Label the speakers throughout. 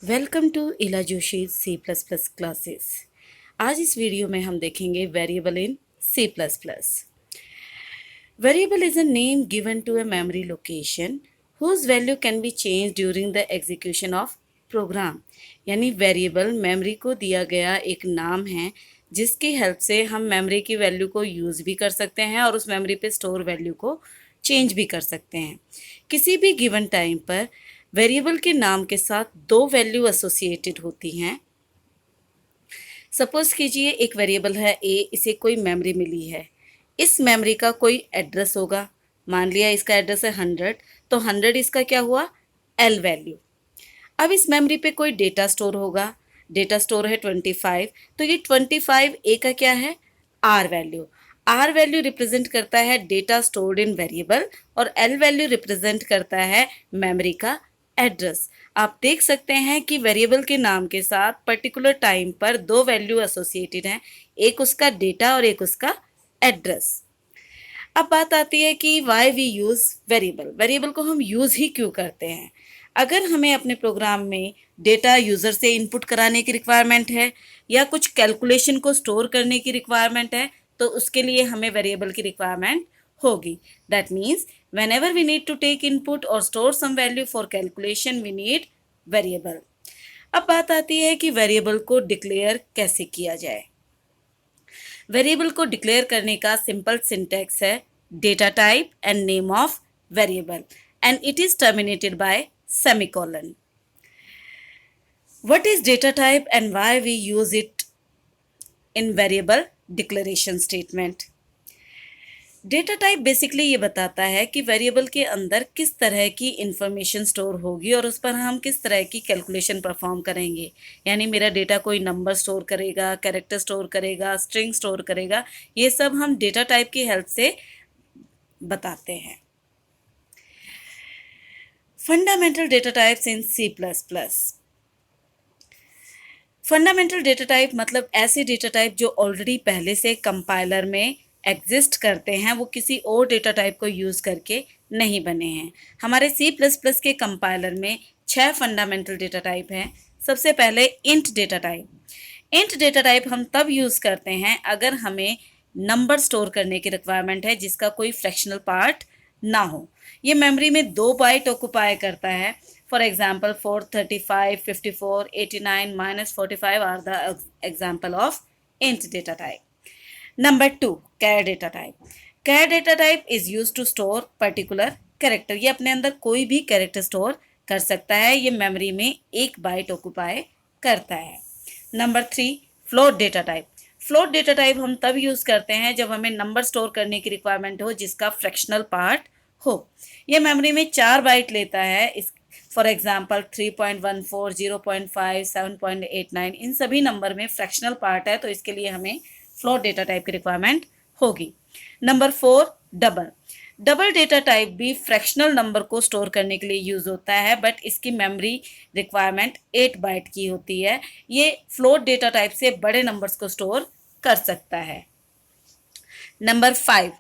Speaker 1: Welcome to Ila Joshi C plus plus classes. आज इस video में हम देखेंगे variable in C plus plus. Variable is a name given to a memory location whose value can be change during the execution of program. यानी variable memory को दिया गया एक नाम है जिसकी हेल्प से हम मेमोरी की वैल्यू को यूज़ भी कर सकते हैं और उस मेमोरी पे स्टोर वैल्यू को चेंज भी कर सकते हैं। किसी भी गिवन टाइम पर वेरिएबल के नाम के साथ दो वैल्यू एसोसिएटेड होती हैं। सपोज कीजिए एक वेरिएबल है ए, इसे कोई मेमोरी मिली है। इस मेमोरी का कोई एड्रेस होगा। मान लिया इसका एड्रेस है 100, तो 100 इसका क्या हुआ, एल वैल्यू। अब इस मेमोरी पे कोई डेटा स्टोर होगा। डेटा स्टोर है 25, तो ये 25 ए का क्या है, R value. R value represent करता है डेटा स्टोर्ड इन वेरिएबल और एल वैल्यू रिप्रेजेंट करता है मेमोरी का एड्रेस। आप देख सकते हैं कि वेरिएबल के नाम के साथ पर्टिकुलर टाइम पर दो वैल्यू एसोसिएटेड हैं, एक उसका डेटा और एक उसका एड्रेस। अब बात आती है कि वाई वी यूज़ वेरिएबल। वेरिएबल को हम यूज़ ही क्यों करते हैं। अगर हमें अपने प्रोग्राम में डेटा यूज़र से इनपुट कराने की रिक्वायरमेंट है या कुछ कैलकुलेशन को स्टोर करने की रिक्वायरमेंट है, तो उसके लिए हमें वेरिएबल की रिक्वायरमेंट होगी। That means whenever we need to take input और store some value for calculation we need variable. अब बात आती है कि वेरिएबल को डिक्लेयर कैसे किया जाए। वेरिएबल को डिक्लेयर करने का सिंपल सिंटैक्स है data type and name of variable and it is terminated bye semicolon. What is data type and why we use it in variable declaration statement? Data type basically ये बताता है कि variable के अंदर किस तरह की इंफॉर्मेशन स्टोर होगी और उस पर हम किस तरह की कैलकुलेशन परफॉर्म करेंगे। यानी मेरा डेटा कोई नंबर स्टोर करेगा, कैरेक्टर स्टोर करेगा, स्ट्रिंग स्टोर करेगा, ये सब हम डेटा टाइप की हेल्प से बताते हैं। Fundamental data types in C plus plus. Fundamental data type मतलब ऐसे डेटा टाइप जो ऑलरेडी पहले से कंपाइलर में एग्जिस्ट करते हैं, वो किसी और डेटा टाइप को यूज़ करके नहीं बने हैं। हमारे सी प्लस प्लस के कंपाइलर में 6 फंडामेंटल डेटा टाइप हैं। सबसे पहले int data type. Int data type हम तब यूज़ करते हैं अगर हमें नंबर स्टोर करने की रिक्वायरमेंट है जिसका कोई फ्रैक्शनल पार्ट ना हो। ये मेमोरी में 2 बाइट ऑक्यूपाई करता है। For example, 435, 54, 89, minus 45 are the example of int data type. Number 2, char data type. Char data type is used to store particular character. ये अपने अंदर कोई भी कैरेक्टर स्टोर कर सकता है। ये मेमोरी में 1 बाइट ऑक्यूपाई करता है। Number 3, float data type. Float data type हम तब यूज़ करते हैं जब हमें नंबर स्टोर करने की रिक्वायरमेंट हो जिसका फ्रैक्शनल पार्ट हो। ये मेमोरी में 4 बाइट लेता है। इस फॉर एग्जाम्पल 3.14, 0.5, 7.89, इन सभी नंबर में फ्रैक्शनल पार्ट है, तो इसके लिए हमें फ्लोट डेटा टाइप की रिक्वायरमेंट होगी। Number 4, double. Double data type भी फ्रैक्शनल नंबर को स्टोर करने के लिए यूज़ होता है, बट इसकी मेमोरी रिक्वायरमेंट 8 बाइट की होती है। ये फ्लोट डेटा टाइप से बड़े नंबर्स को स्टोर कर सकता है। Number 5,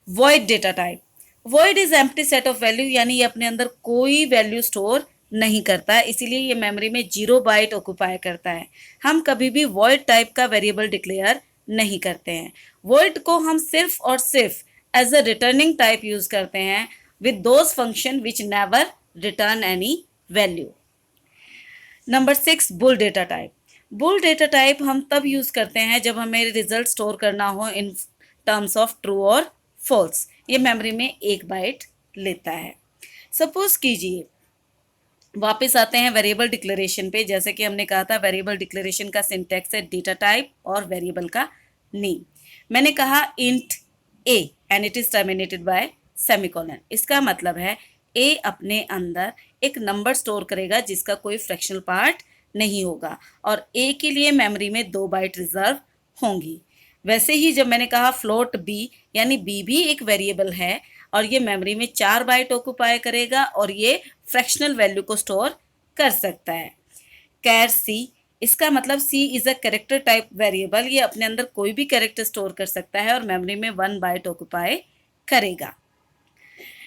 Speaker 1: void data type. Void is empty set of value, यानी ये अपने अंदर कोई वैल्यू स्टोर नहीं करता है, इसीलिए ये मेमोरी में 0 बाइट ऑक्यूपाई करता है। हम कभी भी वॉइड टाइप का वेरिएबल डिक्लेयर नहीं करते हैं। वॉइड को हम सिर्फ और सिर्फ as a returning type use करते हैं with those function which never return any value. Number 6, bool data type. Bool data type हम तब यूज करते हैं जब हमें रिजल्ट स्टोर करना हो इन टर्म्स ऑफ ट्रू और फॉल्स। ये मेमोरी में 1 बाइट लेता है। सपोज कीजिए, वापस आते हैं वेरिएबल डिक्लेरेशन पे। जैसे कि हमने कहा था वेरिएबल डिक्लेरेशन का सिंटैक्स है डेटा टाइप और वेरिएबल का नेम। मैंने कहा int A and it is terminated bye semicolon. इसका मतलब है ए अपने अंदर एक नंबर स्टोर करेगा जिसका कोई फ्रैक्शनल पार्ट नहीं होगा और ए के लिए मेमोरी में 2 बाइट रिजर्व होंगी। वैसे ही जब मैंने कहा फ्लोट बी, यानी बी भी एक वेरिएबल है और ये मेमोरी में 4 बाइट ऑक्यूपाई करेगा और ये फ्रैक्शनल वैल्यू को स्टोर कर सकता है। कैर सी, इसका मतलब C is a character type variable. ये अपने अंदर कोई भी कैरेक्टर स्टोर कर सकता है और मेमोरी में 1 बाइट ऑक्यूपाई करेगा।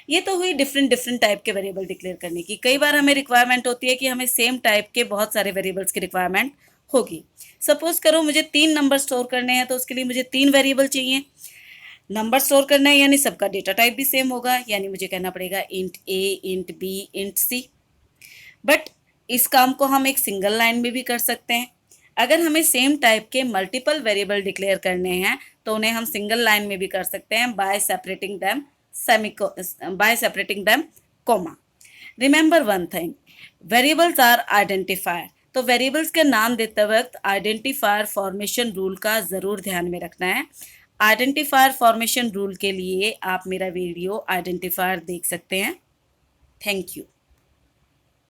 Speaker 1: ये तो हुई डिफरेंट डिफरेंट टाइप के वेरिएबल डिक्लेयर करने की। कई बार हमें रिक्वायरमेंट होती है कि हमें सेम टाइप के बहुत सारे वेरिएबल्स की रिक्वायरमेंट होगी। सपोज करो मुझे 3 नंबर स्टोर करने हैं, तो उसके लिए मुझे 3 वेरिएबल चाहिए। नंबर स्टोर करना है यानी सबका डेटा टाइप भी सेम होगा, यानी मुझे कहना पड़ेगा int A, int B, int C. But इस काम को हम एक सिंगल लाइन में भी कर सकते हैं। अगर हमें सेम टाइप के मल्टीपल वेरिएबल डिक्लेयर करने हैं तो उन्हें हम सिंगल लाइन में भी कर सकते हैं by separating them comma. Remember one thing, variables are identifier. तो वेरिएबल्स के नाम देते वक्त आइडेंटिफायर फॉर्मेशन रूल का ज़रूर ध्यान में रखना है। आइडेंटिफायर फॉर्मेशन रूल के लिए आप मेरा वीडियो आइडेंटिफायर देख सकते हैं। Thank you.